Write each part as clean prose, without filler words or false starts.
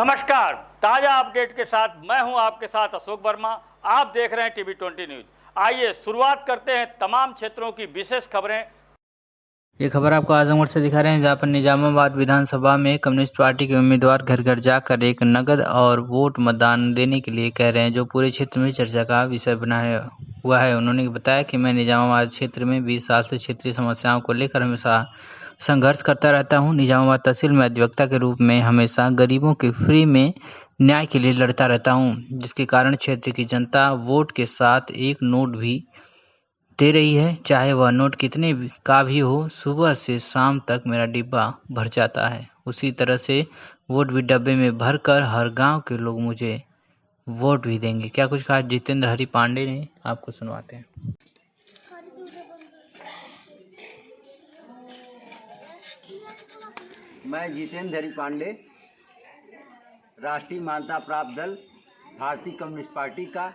नमस्कार, ताजा अपडेट के साथ मैं हूं आपके साथ अशोक वर्मा। आप देख रहे हैं टीवी 20 न्यूज। आइए शुरुआत करते हैं तमाम क्षेत्रों की विशेष खबरें। ये खबर आपको आजमगढ़ से दिखा रहे हैं, जहां पर निजामाबाद विधानसभा में कम्युनिस्ट पार्टी के उम्मीदवार घर घर जाकर एक नगद और वोट मतदान देने के लिए कह रहे हैं, जो पूरे क्षेत्र में चर्चा का विषय बना हुआ है। उन्होंने बताया कि मैं निजामाबाद क्षेत्र में 20 साल से क्षेत्रीय समस्याओं को लेकर हमेशा संघर्ष करता रहता हूं। निजामाबाद तहसील में अधिवक्ता के रूप में हमेशा गरीबों के फ्री में न्याय के लिए लड़ता रहता हूं, जिसके कारण क्षेत्र की जनता वोट के साथ एक नोट भी दे रही है, चाहे वह नोट कितने का भी हो। सुबह से शाम तक मेरा डिब्बा भर जाता है। उसी तरह से वोट भी डब्बे में भरकर हर गांव के लोग मुझे वोट भी देंगे। क्या कुछ कहा जितेंद्र हरि पांडे ने, आपको सुनवाते हैं। मैं जितेंद्र हरि पांडे, राष्ट्रीय मान्यता प्राप्त दल भारतीय कम्युनिस्ट पार्टी का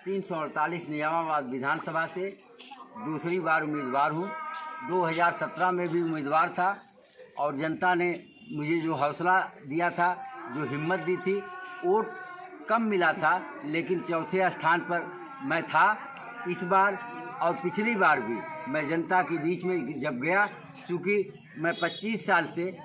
348 निजामाबाद विधानसभा से दूसरी बार उम्मीदवार हूँ। 2017 में भी उम्मीदवार था और जनता ने मुझे जो हौसला दिया था, जो हिम्मत दी थी, वोट कम मिला था लेकिन चौथे स्थान पर मैं था। इस बार और पिछली बार भी मैं जनता के बीच में जब गया, चूँकि मैं 25 साल से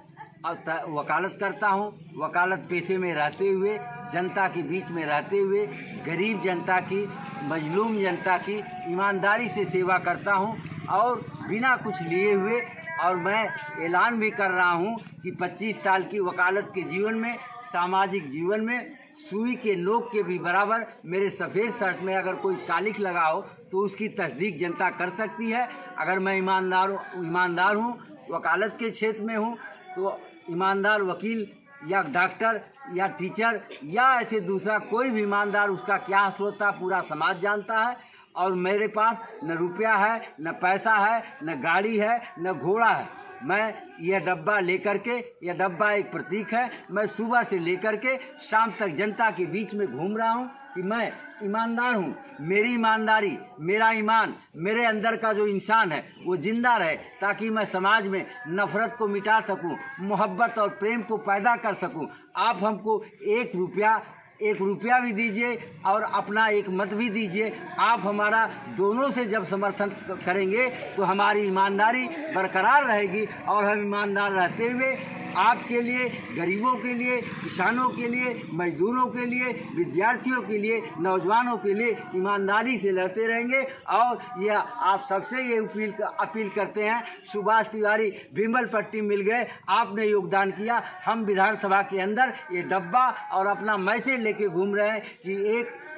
वकालत करता हूँ, वकालत पेशे में रहते हुए, जनता के बीच में रहते हुए, गरीब जनता की, मजलूम जनता की ईमानदारी से सेवा करता हूँ और बिना कुछ लिए हुए। और मैं ऐलान भी कर रहा हूँ कि 25 साल की वकालत के जीवन में, सामाजिक जीवन में, सुई के नोक के भी बराबर मेरे सफ़ेद शर्ट में अगर कोई कालिख लगा हो तो उसकी तस्दीक जनता कर सकती है। अगर मैं ईमानदार हूँ, वकालत के क्षेत्र में हूँ, तो ईमानदार वकील या डॉक्टर या टीचर या ऐसे दूसरा कोई भी ईमानदार, उसका क्या होता पूरा समाज जानता है। और मेरे पास न रुपया है, न पैसा है, न गाड़ी है, न घोड़ा है। मैं यह डब्बा लेकर के, यह डब्बा एक प्रतीक है, मैं सुबह से लेकर के शाम तक जनता के बीच में घूम रहा हूँ कि मैं ईमानदार हूँ। मेरी ईमानदारी, मेरा ईमान, मेरे अंदर का जो इंसान है वो जिंदा रहे, ताकि मैं समाज में नफ़रत को मिटा सकूं, मोहब्बत और प्रेम को पैदा कर सकूं। आप हमको एक रुपया भी दीजिए और अपना एक मत भी दीजिए। आप हमारा दोनों से जब समर्थन करेंगे तो हमारी ईमानदारी बरकरार रहेगी और हम ईमानदार रहते हुए आपके लिए, गरीबों के लिए, किसानों के लिए, मजदूरों के लिए, विद्यार्थियों के लिए, नौजवानों के लिए ईमानदारी से लड़ते रहेंगे। और यह आप सबसे ये अपील करते हैं। सुभाष तिवारी भीमल पट्टी मिल गए, आपने योगदान किया। हम विधानसभा के अंदर ये डब्बा और अपना मैसेज लेके घूम रहे हैं कि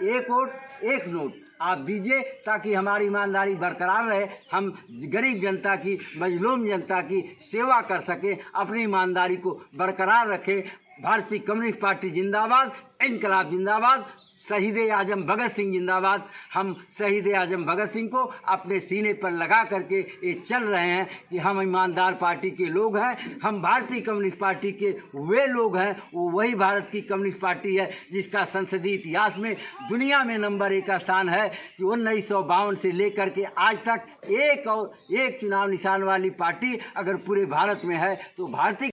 एक वोट एक नोट आप दीजिए, ताकि हमारी ईमानदारी बरकरार रहे, हम गरीब जनता की, मजलूम जनता की सेवा कर सकें, अपनी ईमानदारी को बरकरार रखें। भारतीय कम्युनिस्ट पार्टी जिंदाबाद, इनकलाब जिंदाबाद, शहीद आजम भगत सिंह जिंदाबाद। हम शहीद आजम भगत सिंह को अपने सीने पर लगा करके ये चल रहे हैं कि हम ईमानदार पार्टी के लोग हैं, हम भारतीय कम्युनिस्ट पार्टी के वे लोग हैं। वो वही भारत की कम्युनिस्ट पार्टी है जिसका संसदीय इतिहास में दुनिया में नंबर 1 का स्थान है कि 1952 से लेकर के आज तक एक चुनाव निशान वाली पार्टी अगर पूरे भारत में है तो भारतीय।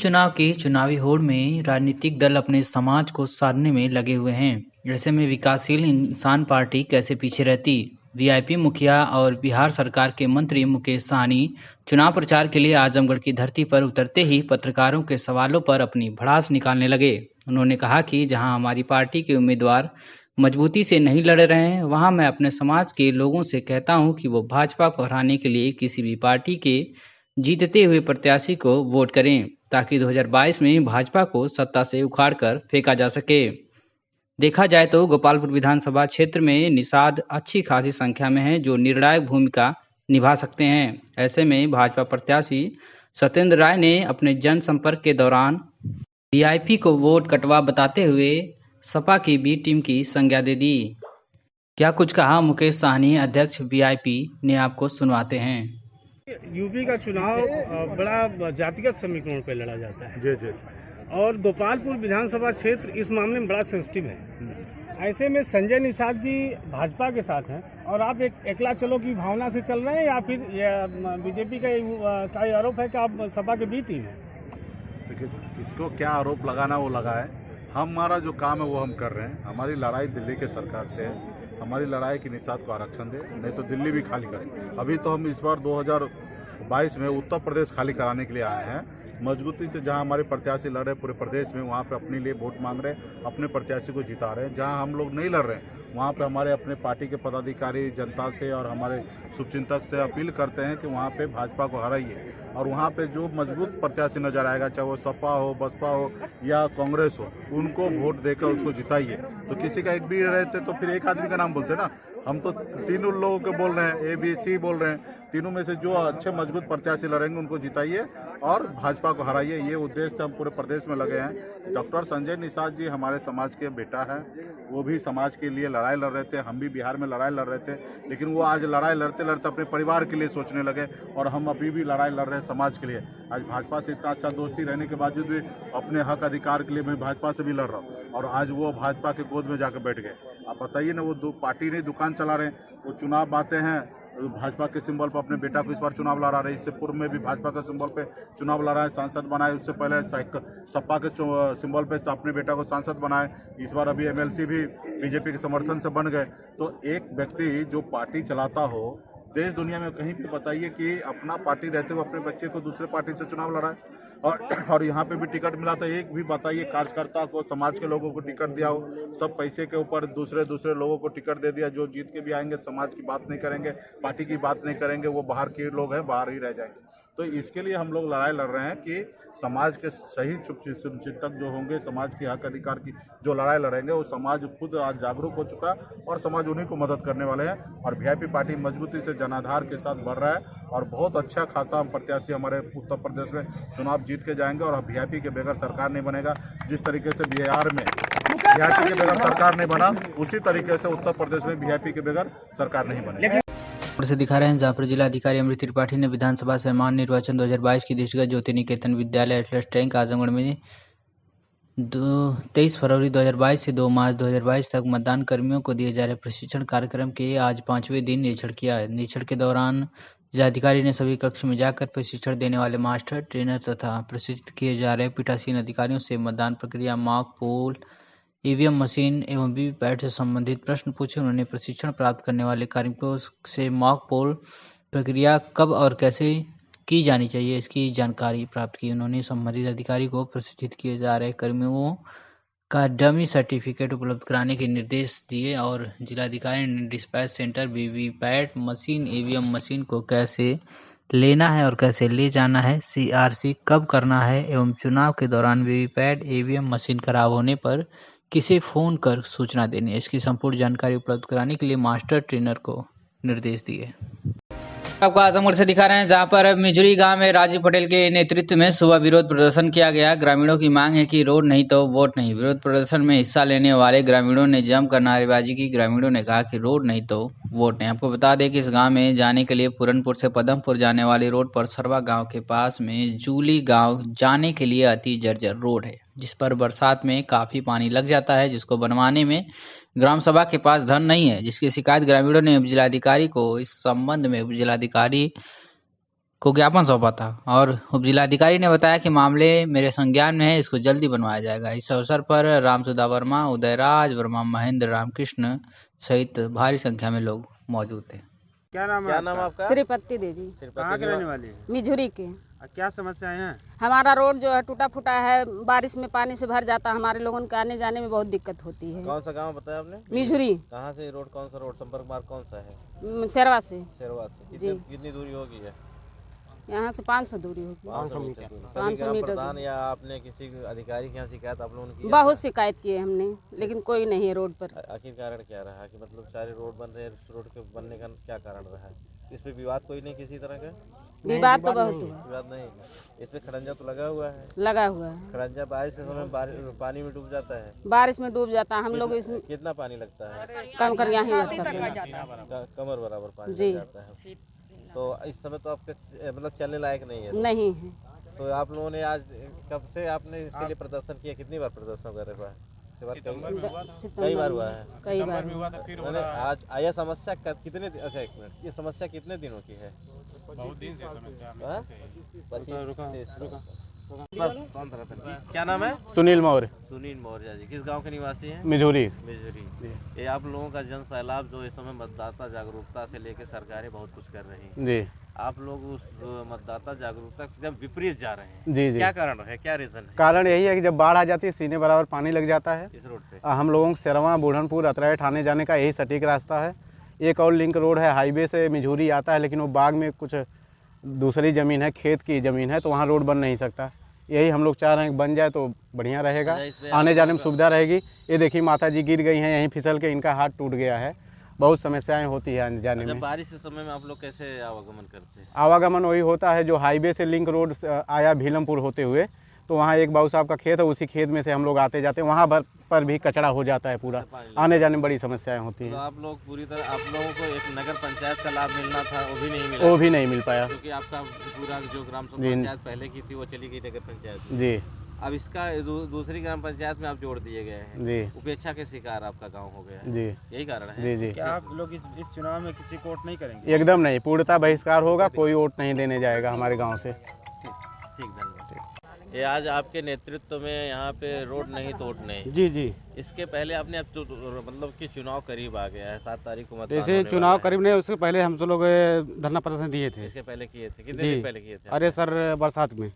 चुनाव की चुनावी होड़ में राजनीतिक दल अपने समाज को साधने में लगे हुए हैं। ऐसे में विकासशील इंसान पार्टी कैसे पीछे रहती। वीआईपी मुखिया और बिहार सरकार के मंत्री मुकेश सहनी चुनाव प्रचार के लिए आजमगढ़ की धरती पर उतरते ही पत्रकारों के सवालों पर अपनी भड़ास निकालने लगे। उन्होंने कहा कि जहां हमारी पार्टी के उम्मीदवार मजबूती से नहीं लड़ रहे हैं, वहां मैं अपने समाज के लोगों से कहता हूं कि वो भाजपा को हराने के लिए किसी भी पार्टी के जीतते हुए प्रत्याशी को वोट करें, ताकि 2022 में भाजपा को सत्ता से उखाड़कर फेंका जा सके। देखा जाए तो गोपालपुर विधानसभा क्षेत्र में निषाद अच्छी खासी संख्या में हैं, जो निर्णायक भूमिका निभा सकते हैं। ऐसे में भाजपा प्रत्याशी सत्येंद्र राय ने अपने जनसंपर्क के दौरान वीआईपी को वोट कटवा बताते हुए सपा की बी टीम की संज्ञा दे दी। क्या कुछ कहा मुकेश सहनी, अध्यक्ष वीआईपी ने, आपको सुनवाते हैं। यूपी का चुनाव बड़ा जातिगत समीकरण पर लड़ा जाता है जी और गोपालपुर विधानसभा क्षेत्र इस मामले में बड़ा सेंसिटिव है। ऐसे में संजय निषाद जी भाजपा के साथ हैं और आप एक एकला चलो की भावना से चल रहे हैं, या फिर बीजेपी का आरोप है कि आप सपा के बी टीम हैं? देखिए, किसको क्या आरोप लगाना वो लगाए, हमारा जो काम है वो हम कर रहे हैं। हमारी लड़ाई दिल्ली के सरकार से है। हमारी लड़ाई की निषाद को आरक्षण दे, नहीं तो दिल्ली भी खाली करे। अभी तो हम इस बार 2022 में उत्तर प्रदेश खाली कराने के लिए आए हैं। मजबूती से जहां हमारे प्रत्याशी लड़ रहे पूरे प्रदेश में, वहां पे अपने लिए वोट मांग रहे हैं, अपने प्रत्याशी को जिता रहे हैं। जहां हम लोग नहीं लड़ रहे हैं वहां पे हमारे अपने पार्टी के पदाधिकारी जनता से और हमारे शुभचिंतक से अपील करते हैं कि वहां पे भाजपा को हराइए, और वहां पे जो मजबूत प्रत्याशी नजर आएगा, चाहे वो सपा हो, बसपा हो या कांग्रेस हो, उनको वोट देकर उसको जिताइए। तो किसी का एक भी रहते तो फिर एक आदमी का नाम बोलते ना। हम तो तीनों लोगों के बोल रहे हैं, ABC बोल रहे हैं। तीनों में से जो अच्छे मजबूत प्रत्याशी लड़ेंगे उनको जिताइए और भाजपा को हराइए। ये उद्देश्य से हम पूरे प्रदेश में लगे हैं। डॉक्टर संजय निषाद जी हमारे समाज के बेटा है। वो भी समाज के लिए लड़ाई लड़ रहे थे, हम भी बिहार में लड़ाई लड़ रहे थे, लेकिन वो आज लड़ाई लड़ते लड़ते अपने परिवार के लिए सोचने लगे, और हम अभी भी लड़ाई लड़ रहे हैं समाज के लिए। आज भाजपा से इतना अच्छा दोस्ती रहने के बावजूद भी अपने हक अधिकार के लिए मैं भाजपा से भी लड़ रहा हूँ, और आज वो भाजपा के गोद में जाकर बैठ गए। आप बताइए ना, वो पार्टी नहीं दुकान चला रहे हैं, वो चुनाव आते हैं भाजपा के सिंबल पर अपने बेटा को इस बार चुनाव लड़ा रहे। इससे पूर्व में भी भाजपा के सिंबल पे चुनाव लड़ा है, सांसद बनाए। उससे पहले सपा के सिंबल पे अपने बेटा को सांसद बनाए। इस बार अभी MLC भी बीजेपी के समर्थन से बन गए। तो एक व्यक्ति जो पार्टी चलाता हो, देश दुनिया में कहीं भी बताइए कि अपना पार्टी रहते हुए अपने बच्चे को दूसरे पार्टी से चुनाव लड़ा है, और यहाँ पे भी टिकट मिला। तो एक भी बताइए कार्यकर्ता को, समाज के लोगों को टिकट दिया हो। सब पैसे के ऊपर दूसरे लोगों को टिकट दे दिया। जो जीत के भी आएंगे समाज की बात नहीं करेंगे, पार्टी की बात नहीं करेंगे, वो बाहर के लोग हैं, बाहर ही रह जाएंगे। तो इसके लिए हम लोग लड़ाई लड़ रहे हैं कि समाज के सही शुभचिंतक जो होंगे, समाज के हक अधिकार की जो लड़ाई लड़ेंगे, वो समाज खुद आज जागरूक हो चुका और समाज उन्हीं को मदद करने वाले हैं। और VIP पार्टी मजबूती से जनाधार के साथ बढ़ रहा है, और बहुत अच्छा खासा प्रत्याशी हमारे उत्तर प्रदेश में चुनाव जीत के जाएंगे। और VIP के बगैर सरकार नहीं बनेगा। जिस तरीके से बिहार में VIP के बगैर सरकार नहीं बना, उसी तरीके से उत्तर प्रदेश में VIP के बगैर सरकार नहीं बनेगी। से दिखा रहे हैं जहाँ पर जिला अधिकारी अमृत त्रिपाठी ने विधानसभा सम्मान निर्वाचन 2022 की दृष्टिगत ज्योति निकेतन विद्यालय एटलस टैंक आजमगढ़ में 23 फरवरी 2022 से 2 मार्च 2022 तक मतदान कर्मियों को दिए जा रहे प्रशिक्षण कार्यक्रम के आज 5वें दिन निरीक्षण किया। निरीक्षण के दौरान जिलाधिकारी ने सभी कक्ष में जाकर प्रशिक्षण देने वाले मास्टर, ट्रेनर तथा प्रशिक्षित किए जा रहे पीठासीन अधिकारियों से मतदान प्रक्रिया, मॉक पोल, EVM मशीन एवं वीवीपैट से संबंधित प्रश्न पूछे। उन्होंने प्रशिक्षण प्राप्त करने वाले कार्मिकों से मॉक पोल प्रक्रिया कब और कैसे की जानी चाहिए इसकी जानकारी प्राप्त की। उन्होंने संबंधित अधिकारी को प्रशिक्षित किए जा रहे कर्मियों का डमी सर्टिफिकेट उपलब्ध कराने के निर्देश दिए, और जिलाधिकारी ने dispatch centre VVPAT machine, EVM machine को कैसे लेना है और कैसे ले जाना है, CRC कब करना है एवं चुनाव के दौरान वीवीपैट EVM मशीन खराब होने पर किसे फ़ोन कर सूचना देनी है, इसकी संपूर्ण जानकारी उपलब्ध कराने के लिए मास्टर ट्रेनर को निर्देश दिए। आपको आजमगढ़ से दिखा रहे हैं जहां पर मिजुरी गांव में राजीव पटेल के नेतृत्व में सुबह विरोध प्रदर्शन किया गया। ग्रामीणों की मांग है कि रोड नहीं तो वोट नहीं। विरोध प्रदर्शन में हिस्सा लेने वाले ग्रामीणों ने जमकर नारेबाजी की। ग्रामीणों ने कहा कि रोड नहीं तो वोट नहीं। आपको बता दें कि इस गांव में जाने के लिए पूरनपुर से पदमपुर जाने वाली रोड पर सरवा गांव के पास में जूली गांव जाने के लिए अति जर्जर रोड है, जिस पर बरसात में काफ़ी पानी लग जाता है, जिसको बनवाने में ग्राम सभा के पास धन नहीं है, जिसकी शिकायत ग्रामीणों ने उपजिलाधिकारी को इस संबंध में उपजिलाधिकारी को ज्ञापन सौंपा था, और उपजिलाधिकारी ने बताया कि मामले मेरे संज्ञान में है, इसको जल्दी बनवाया जाएगा। इस अवसर पर रामसुधा वर्मा, उदयराज वर्मा, महेंद्र रामकृष्ण सहित भारी संख्या में लोग मौजूद थे। क्या नाम है आपका? श्रीपति देवी। कहाँ के रहने वाली है? मिझुरी के। क्या समस्याएं हैं? हमारा रोड जो है टूटा फूटा है, बारिश में पानी से भर जाता है, हमारे लोगों के आने जाने में बहुत दिक्कत होती है। कौन सा गांव बताया आपने? मिझुरी। कहाँ से रोड, कौन सा रोड, संपर्क मार्ग कौन सा है? शेरवा से। शेरवा से। जी। कितनी दूरी होगी है? यहाँ से 500 दूरी होगी। 500 मीटर। 500 मीटर। प्रधान या आपने किसी अधिकारी के यहाँ शिकायत आप लोगों ने की? बहुत शिकायत की है हमने, लेकिन कोई नहीं है रोड पर। आखिर कारण क्या रहा कि मतलब सारे रोड बन रहे हैं, रोड के बनने का क्या कारण रहा है? इस पे विवाद कोई नहीं किसी तरह का? विवाद तो बहुत हुआ। विवाद नहीं, इस पे खड़ंजा तो लगा हुआ है। लगा हुआ है। खड़ंजा बारिश के समय पानी में डूब जाता है। बारिश में डूब जाता है। हम लोग इसमें कितना पानी लगता है? कम कर यहाँ ही लगता है, कमर बराबर पानी जी लग जाता है। तो इस समय तो आपके मतलब चलने लायक नहीं है? नहीं है। तो आप लोगों ने आज कब से आपने इसके लिए प्रदर्शन किया? कितनी बार प्रदर्शन कर रहे हैं? कई बार हुआ है। कई बार हुआ था। आज यह समस्या कितने, अच्छा एक मिनट, ये समस्या कितने दिनों की है? बहुत दिन से समस्या कौन था रतन? क्या नाम है? सुनील मौर्य, सुनील मौर्य जी। किस गांव के निवासी हैं? मिझोरी। मेजरी। ये आप लोगों का जन सैलाब जो इस समय मतदाता जागरूकता से लेकर सरकारें बहुत कुछ कर रही हैं, जी आप लोग उस मतदाता जागरूकता एकदम विपरीत जा रहे हैं। जी जी। क्या कारण है, क्या रीजन है कारण यही है कि जब बाढ़ आ जाती है सीने बराबर पानी लग जाता है। इस रोड पे? हम लोगों को सेरवा, बूढ़नपुर, अतराय, ठाणे जाने का यही सटीक रास्ता है। एक और लिंक रोड है, हाईवे से मिझोरी आता है, लेकिन वो बाग में कुछ दूसरी ज़मीन है, खेत की ज़मीन है, तो वहाँ रोड बन नहीं सकता। यही हम लोग चाह रहे हैं कि बन जाए तो बढ़िया रहेगा, आने जाने में सुविधा रहेगी। ये देखिए माता जी गिर गई हैं, यहीं फिसल के इनका हाथ टूट गया है। बहुत समस्याएं होती है आने जाने में। बारिश के समय में आप लोग कैसे आवागमन करते हैं? आवागमन वही होता है जो हाईवे से लिंक रोड आया भीलमपुर होते हुए, तो वहाँ एक बाबू साहब का खेत है, उसी खेत में से हम लोग आते जाते हैं। वहाँ पर भी कचरा हो जाता है पूरा, आने जाने में बड़ी समस्याएं होती हैं। तो आप लोग पूरी तरह, आप लोगों को एक नगर पंचायत का लाभ मिलना था, वो भी नहीं मिला? वो भी नहीं मिल पाया, क्योंकि आपका पूरा जो ग्राम पंचायत पहले की थी वो चली गई नगर पंचायत में। जी। अब इसका दूसरी ग्राम पंचायत में आप जोड़ दिए गए हैं जी। उपेक्षा के शिकार आपका गांव हो गया है। जी यही कारण है? जी जी। क्या आप लोग इस चुनाव में किसी को वोट नहीं करेंगे? एकदम नहीं, पूर्णतः बहिष्कार होगा, कोई वोट नहीं देने जाएगा हमारे गाँव से। ठीक, धन्यवाद। ये आज आपके नेतृत्व में यहाँ पे रोड नहीं तोड़ने, जी जी। इसके पहले आपने अब तो मतलब कि चुनाव करीब आ गया है, 7 तारीख को मतदान जैसे होने चुनाव वाला है। करीब नहीं, उससे पहले हम सब लोग धरना प्रदर्शन दिए थे। इसके पहले किए थे? कितने जी। दिन पहले किए थे? अरे सर, बरसात में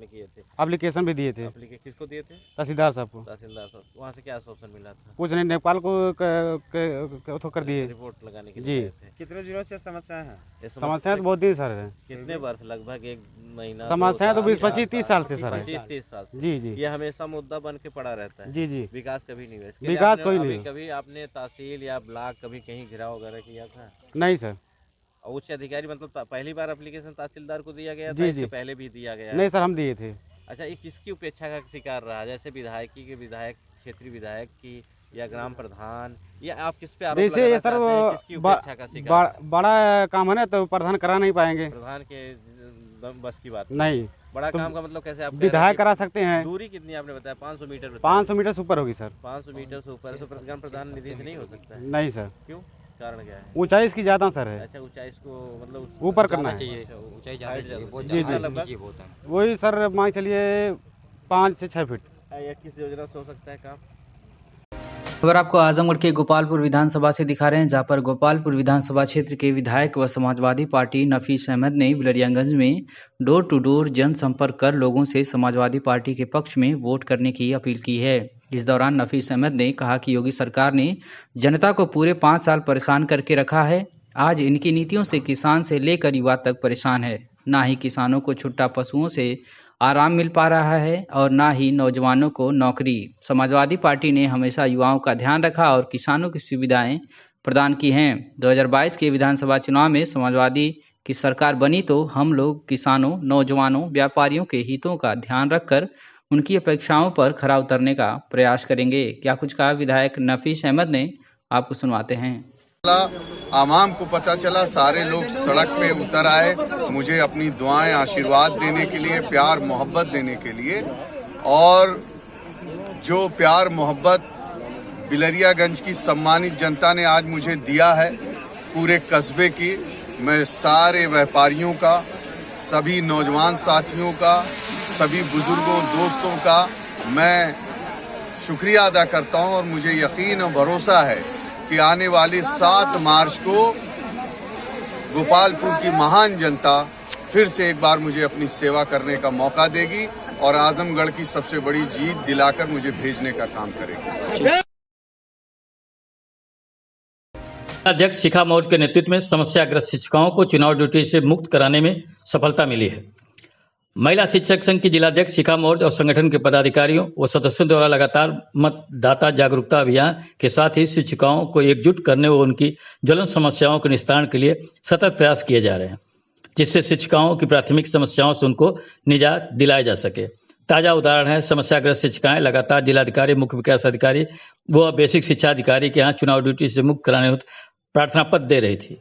किए थे। एप्लीकेशन भी दिए थे। किसको दिए थे? तहसीलदार साहब को। तहसीलदार साहब। वहाँ से क्या आश्वासन मिला था? कुछ नहीं, नेपाल को कर दिए, रिपोर्ट लगाने के जी। लिए थे। कितने दिनों से समस्याएं हैं? ये समस्याएं तो बहुत दिन सर है। कितने वर्ष? लगभग 1 महीना? समस्याएं तो 20-25-30 साल से सर है। 25-30 साल से? जी जी ये हमेशा मुद्दा बन के पड़ा रहता है। जी जी। विकास कभी नहीं हुआ इसके? विकास कोई नहीं। कभी आपने तहसील या ब्लॉक कभी कहीं घिराव वगैरह किया था? नहीं सर। और उच्च अधिकारी मतलब पहली बार एप्लीकेशन तहसीलदार को दिया गया था? जी इसके जी। पहले भी दिया गया? नहीं सर, हम दिए थे। अच्छा, ये किसकी उपेक्षा का शिकार रहा? जैसे विधायकी के विधायक, क्षेत्रीय विधायक की, या ग्राम प्रधान, या आप किस पे आरोप जैसे लगाना ये सर चाहते हैं? किसकी उपेक्षा का शिकार? बड़ा काम है ना, तो प्रधान करा नहीं पाएंगे। प्रधान के बस की बात नहीं, बड़ा तो काम का मतलब कैसे आप विधायक करा सकते हैं। दूरी कितनी आपने बताया? 500 मीटर बताया। 500 मीटर से ऊपर होगी सर। 500 मीटर से ऊपर तो ग्राम प्रधान निधि से नहीं हो सकता है? नहीं सर। क्यों? कारण क्या है? ऊंचाई इसकी ज़्यादा सर है। अच्छा, ऊंचाई इसको मतलब ऊपर करना है। ऊंचाई ज़्यादा जी जी। वही सर मान चलिए 5 से 6 फीट। किस योजना से हो सकता है काम? खबर आपको आजमगढ़ के गोपालपुर विधानसभा से दिखा रहे हैं, जहां पर गोपालपुर विधानसभा क्षेत्र के विधायक व समाजवादी पार्टी नफीस अहमद ने बिलरियागंज में डोर टू डोर जनसंपर्क कर लोगों से समाजवादी पार्टी के पक्ष में वोट करने की अपील की है। इस दौरान नफीस अहमद ने कहा कि योगी सरकार ने जनता को पूरे 5 साल परेशान करके रखा है। आज इनकी नीतियों से किसान से लेकर युवा तक परेशान है। ना ही किसानों को छुट्टा पशुओं से आराम मिल पा रहा है और ना ही नौजवानों को नौकरी। समाजवादी पार्टी ने हमेशा युवाओं का ध्यान रखा और किसानों की सुविधाएं प्रदान की हैं। 2022 के विधानसभा चुनाव में समाजवादी की सरकार बनी तो हम लोग किसानों, नौजवानों, व्यापारियों के हितों का ध्यान रखकर उनकी अपेक्षाओं पर खरा उतरने का प्रयास करेंगे। क्या कुछ कहा विधायक नफीस अहमद ने, आपको सुनवाते हैं। आवाम को पता चला, सारे लोग सड़क पे उतर आए मुझे अपनी दुआएं, आशीर्वाद देने के लिए, प्यार मोहब्बत देने के लिए। और जो प्यार मोहब्बत बिलरियागंज की सम्मानित जनता ने आज मुझे दिया है, पूरे कस्बे की, मैं सारे व्यापारियों का, सभी नौजवान साथियों का, सभी बुजुर्गों, दोस्तों का मैं शुक्रिया अदा करता हूं। और मुझे यकीन और भरोसा है कि आने वाली 7 मार्च को गोपालपुर की महान जनता फिर से एक बार मुझे अपनी सेवा करने का मौका देगी और आजमगढ़ की सबसे बड़ी जीत दिलाकर मुझे भेजने का काम करेगी। अध्यक्ष शिखा मौर्य के नेतृत्व में समस्याग्रस्त शिक्षिकाओं को चुनाव ड्यूटी से मुक्त कराने में सफलता मिली है। महिला शिक्षक संघ की जिलाध्यक्ष शिखा मौर्य और संगठन के पदाधिकारियों व सदस्यों द्वारा लगातार मतदाता जागरूकता अभियान के साथ ही शिक्षिकाओं को एकजुट करने व उनकी ज्वलन समस्याओं के निस्तारण के लिए सतत प्रयास किए जा रहे हैं, जिससे शिक्षिकाओं की प्राथमिक समस्याओं से उनको निजात दिलाया जा सके। ताज़ा उदाहरण है, समस्याग्रस्त शिक्षिकाएं लगातार जिलाधिकारी, मुख्य विकास अधिकारी व बेसिक शिक्षा अधिकारी के यहाँ चुनाव ड्यूटी से मुक्त कराने हेतु प्रार्थना पत्र दे रही थी,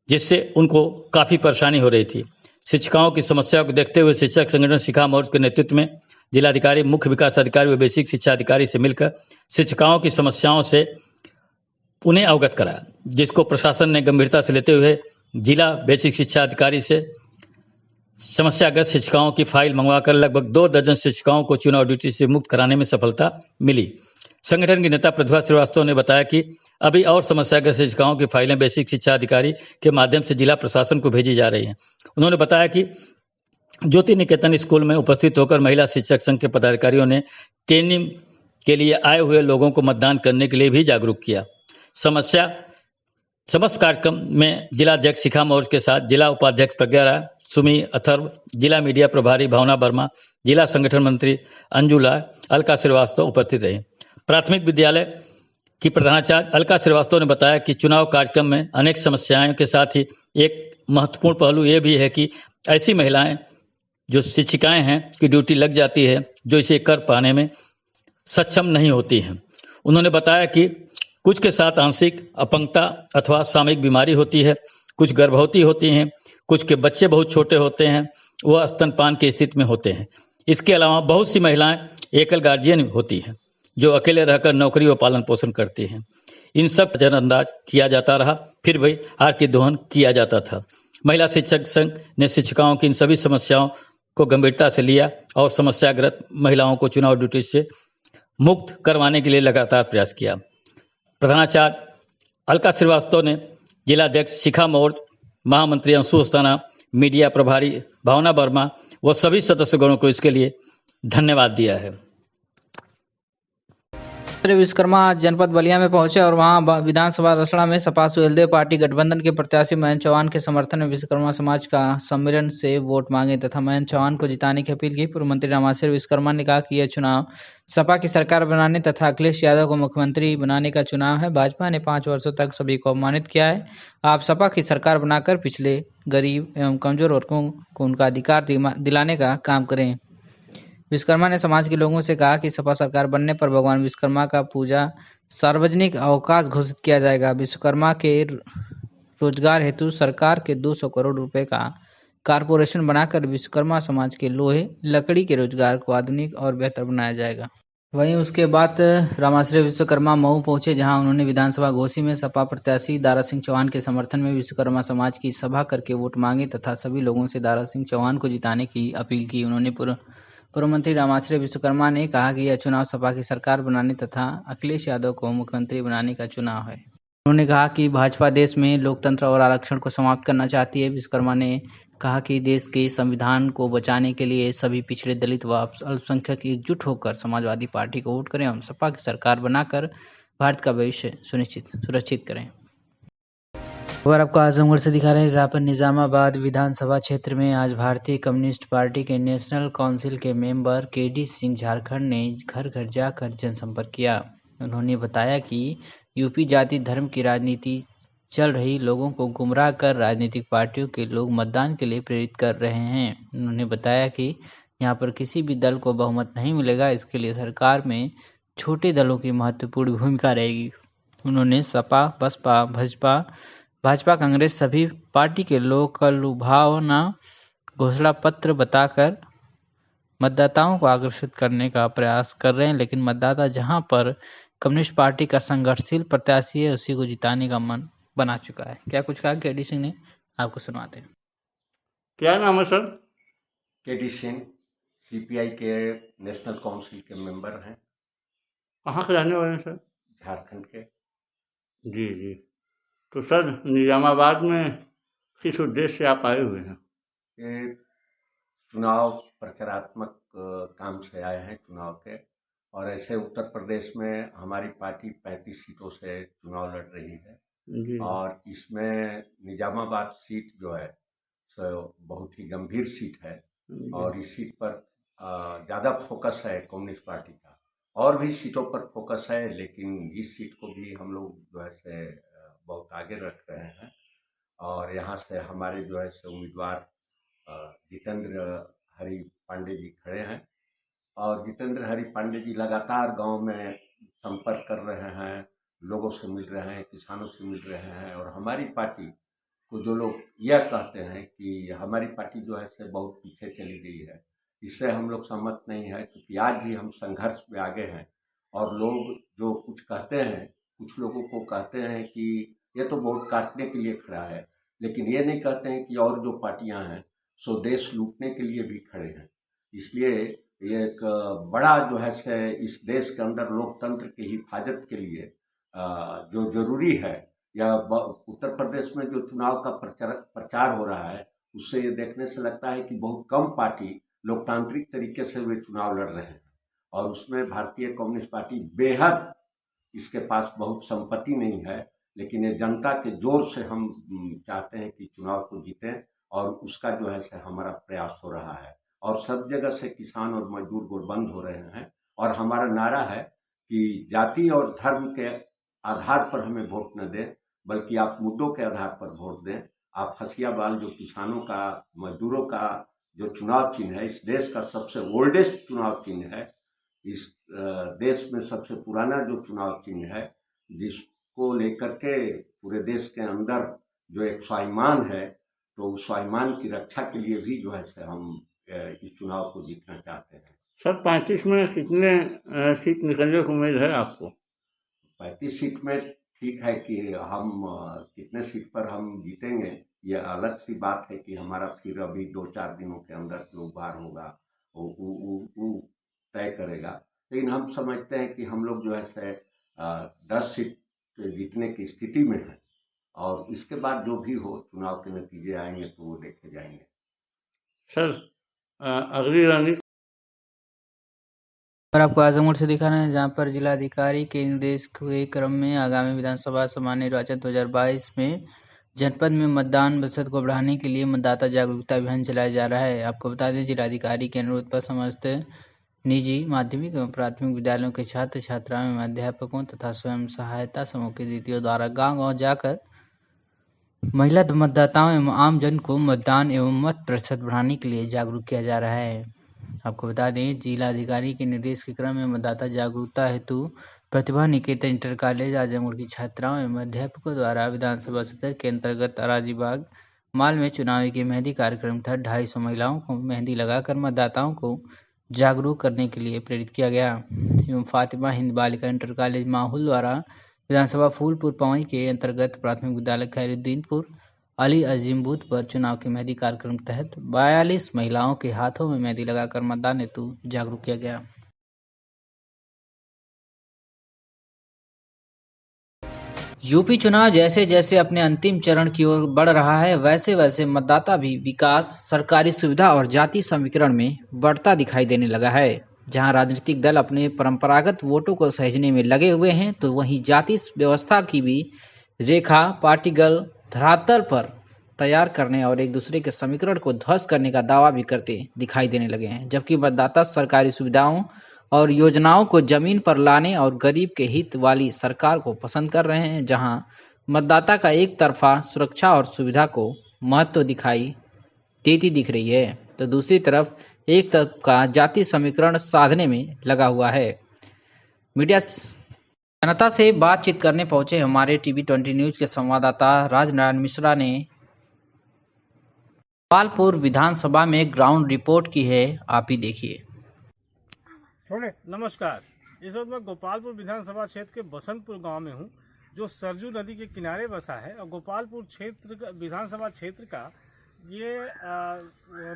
जिससे उनको काफ़ी परेशानी हो रही थी। शिक्षिकाओं की समस्याओं को देखते हुए शिक्षक संगठन शिखा मौर्य के नेतृत्व में जिलाधिकारी, मुख्य विकास अधिकारी व बेसिक शिक्षा अधिकारी से मिलकर शिक्षिकाओं की समस्याओं से उन्हें अवगत कराया, जिसको प्रशासन ने गंभीरता से लेते हुए जिला बेसिक शिक्षा अधिकारी से समस्याग्रस्त शिक्षिकाओं की फाइल मंगवाकर लगभग 2 दर्जन शिक्षिकाओं को चुनाव ड्यूटी से मुक्त कराने में सफलता मिली। संगठन की नेता प्रतिभा श्रीवास्तव ने बताया कि अभी और समस्याग्रस्त शिक्षिकाओं की फाइलें बेसिक शिक्षा अधिकारी के माध्यम से जिला प्रशासन को भेजी जा रही हैं। उन्होंने बताया कि ज्योति निकेतन स्कूल में उपस्थित होकर महिला शिक्षक संघ के पदाधिकारियों ने ट्रेनिंग के लिए आए हुए लोगों को मतदान करने के लिए भी जागरूक किया। समस्त कार्यक्रम में जिलाध्यक्ष शिखा मौर्य के साथ जिला उपाध्यक्ष प्रज्ञा राय, सुमी अथर्व, जिला मीडिया प्रभारी भावना वर्मा, जिला संगठन मंत्री अंजुला, अलका श्रीवास्तव उपस्थित रहे। प्राथमिक विद्यालय की प्रधानाचार्य अलका श्रीवास्तव ने बताया कि चुनाव कार्यक्रम में अनेक समस्याओं के साथ ही एक महत्वपूर्ण पहलू ये भी है कि ऐसी महिलाएं जो शिक्षिकाएं हैं की ड्यूटी लग जाती है जो इसे कर पाने में सक्षम नहीं होती हैं। उन्होंने बताया कि कुछ के साथ आंशिक अपंगता अथवा सामयिक बीमारी होती है, कुछ गर्भवती होती हैं, कुछ के बच्चे बहुत छोटे होते हैं, वह स्तनपान की स्थिति में होते हैं। इसके अलावा बहुत सी महिलाएं एकल गार्जियन होती हैं जो अकेले रहकर नौकरी व पालन पोषण करती हैं। इन सब नजरअंदाज किया जाता रहा, फिर भी हार की दोहन किया जाता था। महिला शिक्षक संघ ने शिक्षिकाओं की इन सभी समस्याओं को गंभीरता से लिया और समस्याग्रस्त महिलाओं को चुनाव ड्यूटी से मुक्त करवाने के लिए लगातार प्रयास किया। प्रधानाचार्य अलका श्रीवास्तव ने जिलाध्यक्ष शिखा मौर्य, महामंत्री अंशु अस्थाना, मीडिया प्रभारी भावना वर्मा व सभी सदस्यगणों को इसके लिए धन्यवाद दिया है। विश्वकर्मा आज जनपद बलिया में पहुंचे और वहां विधानसभा रसड़ा में सपा सुहेलदेव पार्टी गठबंधन के प्रत्याशी मयंक चौहान के समर्थन में विश्वकर्मा समाज का सम्मेलन से वोट मांगे तथा मयंक चौहान को जिताने की अपील की। पूर्व मंत्री रामाश्री विश्वकर्मा ने कहा कि यह चुनाव सपा की सरकार बनाने तथा अखिलेश यादव को मुख्यमंत्री बनाने का चुनाव है। भाजपा ने 5 वर्षों तक सभी को अपमानित किया है। आप सपा की सरकार बनाकर पिछले गरीब एवं कमजोर वर्गों को उनका अधिकार दिलाने का काम करें। विश्वकर्मा ने समाज के लोगों से कहा कि सपा सरकार बनने पर भगवान विश्वकर्मा का पूजा सार्वजनिक अवकाश घोषित किया जाएगा। विश्वकर्मा के रोजगार हेतु सरकार के 200 करोड़ रुपए का कारपोरेशन बनाकर विश्वकर्मा समाज के लोहे लकड़ी के रोजगार को आधुनिक और बेहतर बनाया जाएगा। वहीं उसके बाद रामाश्री विश्वकर्मा मऊ पहुंचे, जहां उन्होंने विधानसभा घोसी में सपा प्रत्याशी दारा सिंह चौहान के समर्थन में विश्वकर्मा समाज की सभा करके वोट मांगे तथा सभी लोगों से दारा सिंह चौहान को जिताने की अपील की। उन्होंने पूर्व मंत्री रामाश्री विश्वकर्मा ने कहा कि यह चुनाव सपा की सरकार बनाने तथा अखिलेश यादव को मुख्यमंत्री बनाने का चुनाव है। उन्होंने कहा कि भाजपा देश में लोकतंत्र और आरक्षण को समाप्त करना चाहती है। विश्वकर्मा ने कहा कि देश के संविधान को बचाने के लिए सभी पिछड़े, दलित व अल्पसंख्यक एकजुट होकर समाजवादी पार्टी को वोट करें और सपा की सरकार बनाकर भारत का भविष्य सुरक्षित करें। खबर आपको आजमगढ़ से दिखा रहे हैं, जहाँ पर निजामाबाद विधानसभा क्षेत्र में आज भारतीय कम्युनिस्ट पार्टी के नेशनल काउंसिल के मेंबर केडी सिंह झारखंड ने घर घर जाकर जनसंपर्क किया। उन्होंने बताया कि यूपी जाति धर्म की राजनीति चल रही लोगों को गुमराह कर राजनीतिक पार्टियों के लोग मतदान के लिए प्रेरित कर रहे हैं। उन्होंने बताया कि यहाँ पर किसी भी दल को बहुमत नहीं मिलेगा, इसके लिए सरकार में छोटे दलों की महत्वपूर्ण भूमिका रहेगी। उन्होंने सपा, बसपा, भाजपा, कांग्रेस सभी पार्टी के लोग का लुभावना घोषणा पत्र बताकर मतदाताओं को आकर्षित करने का प्रयास कर रहे हैं, लेकिन मतदाता जहां पर कम्युनिस्ट पार्टी का संघर्षशील प्रत्याशी है उसी को जिताने का मन बना चुका है। क्या कुछ कहा केडी सिंह ने, आपको सुनाते हैं। क्या नाम है सर? केडी सिंह सीपीआई के नेशनल काउंसिल के मेंबर हैं। कहाँ के रहने वाले हैं सर? झारखंड के। जी जी। तो सर निजामाबाद में किस उद्देश्य से आप आए हुए हैं? ये चुनाव प्रचारात्मक काम से आए हैं चुनाव के, और ऐसे उत्तर प्रदेश में हमारी पार्टी 35 सीटों से चुनाव लड़ रही है जी। और इसमें निजामाबाद सीट जो है सो बहुत ही गंभीर सीट है और इस सीट पर ज़्यादा फोकस है कम्युनिस्ट पार्टी का। और भी सीटों पर फोकस है, लेकिन इस सीट को भी हम लोग जो है से बहुत आगे रख रहे हैं। और यहाँ से हमारे जो है से उम्मीदवार जितेंद्र हरि पांडे जी खड़े हैं और जितेंद्र हरि पांडे जी लगातार गांव में संपर्क कर रहे हैं, लोगों से मिल रहे हैं, किसानों से मिल रहे हैं। और हमारी पार्टी को जो लोग यह कहते हैं कि हमारी पार्टी जो है से बहुत पीछे चली गई है, इससे हम लोग सहमत नहीं है, क्योंकि आज भी हम संघर्ष में आगे हैं। और लोग जो कुछ कहते हैं, कुछ लोगों को कहते हैं कि ये तो वोट काटने के लिए खड़ा है, लेकिन ये नहीं कहते हैं कि और जो पार्टियां हैं सो देश लूटने के लिए भी खड़े हैं। इसलिए ये एक बड़ा जो है से इस देश के अंदर लोकतंत्र की हिफाजत के लिए जो जरूरी है, या उत्तर प्रदेश में जो चुनाव का प्रचार हो रहा है, उससे ये देखने से लगता है कि बहुत कम पार्टी लोकतांत्रिक तरीके से वे चुनाव लड़ रहे हैं, और उसमें भारतीय कम्युनिस्ट पार्टी बेहद, इसके पास बहुत संपत्ति नहीं है, लेकिन ये जनता के जोर से हम चाहते हैं कि चुनाव को जीतें, और उसका जो है से हमारा प्रयास हो रहा है। और सब जगह से किसान और मजदूर गुटबंद हो रहे हैं, और हमारा नारा है कि जाति और धर्म के आधार पर हमें वोट न दें, बल्कि आप मुद्दों के आधार पर वोट दें। आप हसियाबाल जो किसानों का, मजदूरों का जो चुनाव चिन्ह है, इस देश का सबसे ओल्डेस्ट चुनाव चिन्ह है, इस देश में सबसे पुराना जो चुनाव चिन्ह है, जिसको लेकर के पूरे देश के अंदर जो एक स्वाभिमान है, तो उस स्वाभिमान की रक्षा के लिए भी जो है से हम इस चुनाव को जीतना चाहते हैं। सर 35 में कितने सीट निकलने की उम्मीद है आपको? 35 सीट में ठीक है कि हम कितने सीट पर हम जीतेंगे, ये अलग सी बात है कि हमारा फिर अभी 2-4 दिनों के अंदर जो बार होगा वो तय करेगा। लेकिन हम समझते हैं कि हम लोग जो है से 10 सीट जीतने की स्थिति में है, और इसके बाद जो भी हो चुनाव के नतीजे आएंगे तो वो देखे जाएंगे। सर अगली रणनीति और आपको आजमगढ़ से दिखाना है, जहां पर जिलाधिकारी के निर्देश के क्रम में आगामी विधानसभा सामान्य निर्वाचन 2022 में जनपद में मतदान प्रतिशत को बढ़ाने के लिए मतदाता जागरूकता अभियान चलाया जा रहा है। आपको बता दें, जिलाधिकारी के अनुरोध पर समस्त निजी माध्यमिक एवं प्राथमिक विद्यालयों के छात्र छात्राओं एवं अध्यापकों तथा स्वयं सहायता समूह के दीदियों द्वारा गाँव-गाँव जाकर महिला मतदाताओं एवं आमजन को मतदान एवं मत प्रतिशत बढ़ाने के लिए जागरूक किया जा रहा है। आपको बता दें, जिलाधिकारी के निर्देश के क्रम में मतदाता जागरूकता हेतु प्रतिभा निकेतन इंटर कॉलेज आजमगढ़ की छात्राओं एवं अध्यापकों द्वारा विधानसभा सत्र के अंतर्गत अराजीबाग माल में चुनावी के मेहंदी कार्यक्रम तहत 250 महिलाओं को मेहंदी लगाकर मतदाताओं को जागरूक करने के लिए प्रेरित किया गया। एवं फातिमा हिंद बालिका इंटर कॉलेज माहौल द्वारा विधानसभा फूलपुर पवई के अंतर्गत प्राथमिक विद्यालय खैरुद्दीनपुर अली अजीम बूथ पर चुनाव के मेहंदी कार्यक्रम तहत 42 महिलाओं के हाथों में मेहंदी लगाकर मतदान हेतु जागरूक किया गया। यूपी चुनाव जैसे जैसे अपने अंतिम चरण की ओर बढ़ रहा है, वैसे वैसे मतदाता भी विकास, सरकारी सुविधा और जाति समीकरण में बढ़ता दिखाई देने लगा है। जहां राजनीतिक दल अपने परंपरागत वोटों को सहेजने में लगे हुए हैं, तो वहीं जाति व्यवस्था की भी रेखा पार्टीगल धरातल पर तैयार करने और एक दूसरे के समीकरण को ध्वस्त करने का दावा भी करते दिखाई देने लगे हैं। जबकि मतदाता सरकारी सुविधाओं और योजनाओं को जमीन पर लाने और गरीब के हित वाली सरकार को पसंद कर रहे हैं। जहां मतदाता का एक तरफा सुरक्षा और सुविधा को महत्व दिखाई देती दिख रही है, तो दूसरी तरफ एक तरफ का जाति समीकरण साधने में लगा हुआ है। मीडिया जनता से बातचीत करने पहुंचे हमारे टीवी 20 न्यूज के संवाददाता राजनारायण मिश्रा ने गोपालपुर विधानसभा में ग्राउंड रिपोर्ट की है, आप ही देखिए। नमस्कार, इस वक्त मैं गोपालपुर विधानसभा क्षेत्र के बसंतपुर गांव में हूं, जो सरजू नदी के किनारे बसा है। और गोपालपुर क्षेत्र विधानसभा क्षेत्र का ये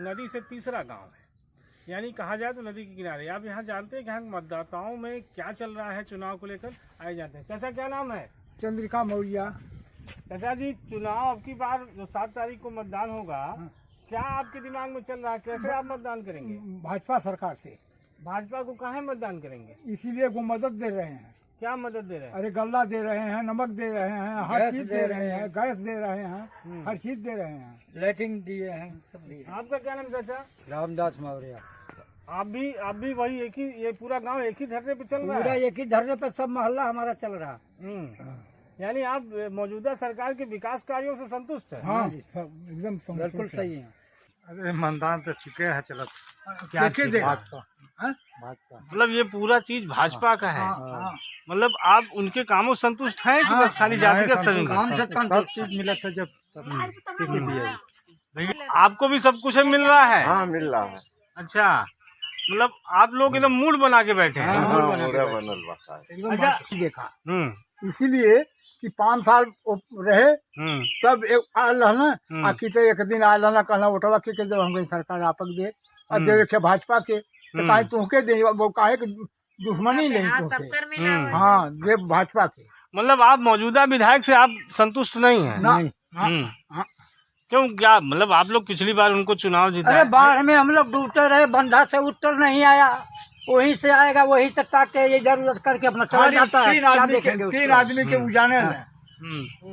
नदी से तीसरा गांव है, यानी कहा जाए तो नदी के किनारे। आप यहाँ जानते हैं कि यहाँ मतदाताओं में क्या चल रहा है चुनाव को लेकर, आए जाते हैं। चाचा क्या नाम है? चंद्रिका मौर्य। चाचा जी, चुनाव अब की बार जो 7 तारीख को मतदान होगा, क्या आपके दिमाग में चल रहा है? कैसे आप मतदान करेंगे? भाजपा सरकार से। भाजपा को काहे मतदान करेंगे? इसीलिए वो मदद दे रहे हैं। क्या मदद दे रहे हैं? अरे गल्ला दे रहे हैं, नमक दे रहे हैं, हर चीज दे रहे हैं, गैस दे रहे हैं, हर चीज दे रहे हैं, लाइटिंग दिए हैं, सब दिए। आपका क्या नाम चाचा? रामदास मौर्य। आप भी वही एक ही, ये पूरा गांव एक ही धरने पे चल रहा है? पूरा एक ही धरने पे सब मोहल्ला हमारा चल रहा है। यानी आप मौजूदा सरकार के विकास कार्यों से संतुष्ट है? हाँ, एकदम बिल्कुल सही है। अरे मतदान तो चुके हैं, चलो क्या भाजपा, मतलब ये पूरा चीज भाजपा का है। मतलब आप उनके कामों से संतुष्ट हैं कि बस खाली जातिगत समीकरण? सब चीज मिला था जब आपको भी सब कुछ मिल रहा है? हाँ, मिल रहा है। अच्छा, मतलब आप लोग एकदम मूड बना के बैठे हैं। अच्छा, देखा इसीलिए कि 5 साल वो रहे तब एक आल ना आखिर तो एक दिन आल ना कहना उठवा के जब हम सरकार आपक दे और देवे के भाजपा के तो काहे तुहके दे वो काहे के दुश्मनी नहीं तुमसे हाँ दे भाजपा के। मतलब आप मौजूदा विधायक से आप संतुष्ट नहीं हैं? नहीं। क्यों, क्या मतलब आप लोग पिछली बार उनको चुनाव जीता? अरे बाढ़ में हम लोग डूबते रहे, बंधा से उत्तर नहीं आया, वहीं से आएगा वहीं से ताक के ये जरूरत करके अपना चला जाता है। 3 आदमी के उजाने हैं,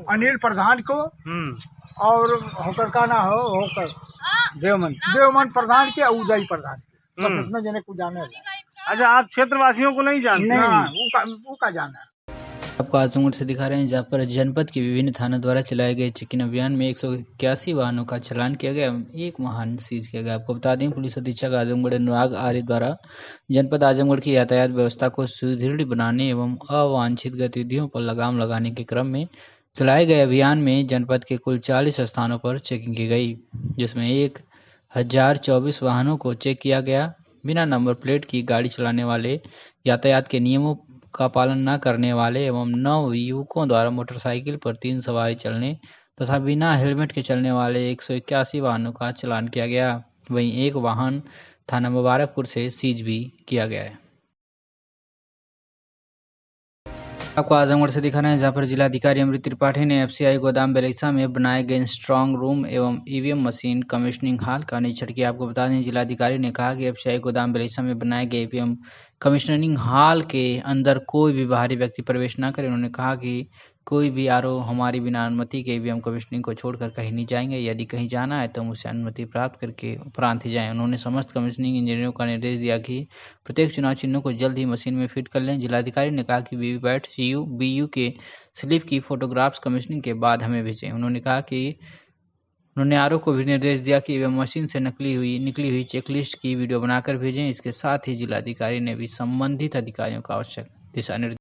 अनिल प्रधान को और होकर का ना हो होकर देवमन प्रधान के उदय प्रधान के, बस इतने जने को जाने हैं। अच्छा, आप क्षेत्रवासियों को नहीं जानते? वो का जाना है। आपको आजमगढ़ से दिखा रहे हैं, जहाँ पर जनपद के विभिन्न थानों द्वारा चलाए गए चेकिंग अभियान में 181 वाहनों का चालान किया गया, एक वाहन सीज किया गया। आपको बता दें, पुलिस अधीक्षक आजमगढ़ अनुराग आर्य द्वारा जनपद आजमगढ़ की यातायात व्यवस्था को सुदृढ़ बनाने एवं अवांछित गतिविधियों पर लगाम लगाने के क्रम में चलाए गए अभियान में जनपद के कुल 40 स्थानों पर चेकिंग की गई, जिसमें 1024 वाहनों को चेक किया गया। बिना नंबर प्लेट की गाड़ी चलाने वाले, यातायात के नियमों का पालन न करने वाले एवं 9 युवकों द्वारा मोटरसाइकिल पर 3 सवारी चलने तथा बिना हेलमेट के चलने वाले 181 वाहनों का चालान किया गया। वहीं एक वाहन थाना मुबारकपुर से सीज भी किया गया है। आपको आजमगढ़ से दिखाना है, जहाँ पर जिलाधिकारी अमृत त्रिपाठी ने एफसीआई गोदाम बेलैसा में बनाए गए स्ट्रांग रूम एवं ईवीएम मशीन कमीशनिंग हॉल का निरीक्षण किया। आपको बता दें, जिलाधिकारी ने कहा कि एफसीआई गोदाम बेलैसा में बनाए गए ईवीएम कमीशनिंग हॉल के अंदर कोई भी बाहरी व्यक्ति प्रवेश न करे। उन्होंने कहा कि कोई भी आरओ हमारी बिना अनुमति के ईवीएम कमीशनिंग को छोड़कर कहीं नहीं जाएंगे। यदि कहीं जाना है तो मुझसे अनुमति प्राप्त करके उपरांत ही जाएं। उन्होंने समस्त कमीशनिंग इंजीनियरों का निर्देश दिया कि प्रत्येक चुनाव चिन्हों को जल्द ही मशीन में फिट कर लें। जिलाधिकारी ने कहा कि वीवीपैट बीयू के स्लिप की फोटोग्राफ्स कमीशनिंग के बाद हमें भेजें। उन्होंने आरओ को भी निर्देश दिया कि ईवीएम मशीन से निकली हुई चेकलिस्ट की वीडियो बनाकर भेजें। इसके साथ ही जिलाधिकारी ने भी संबंधित अधिकारियों को आवश्यक दिशा निर्देश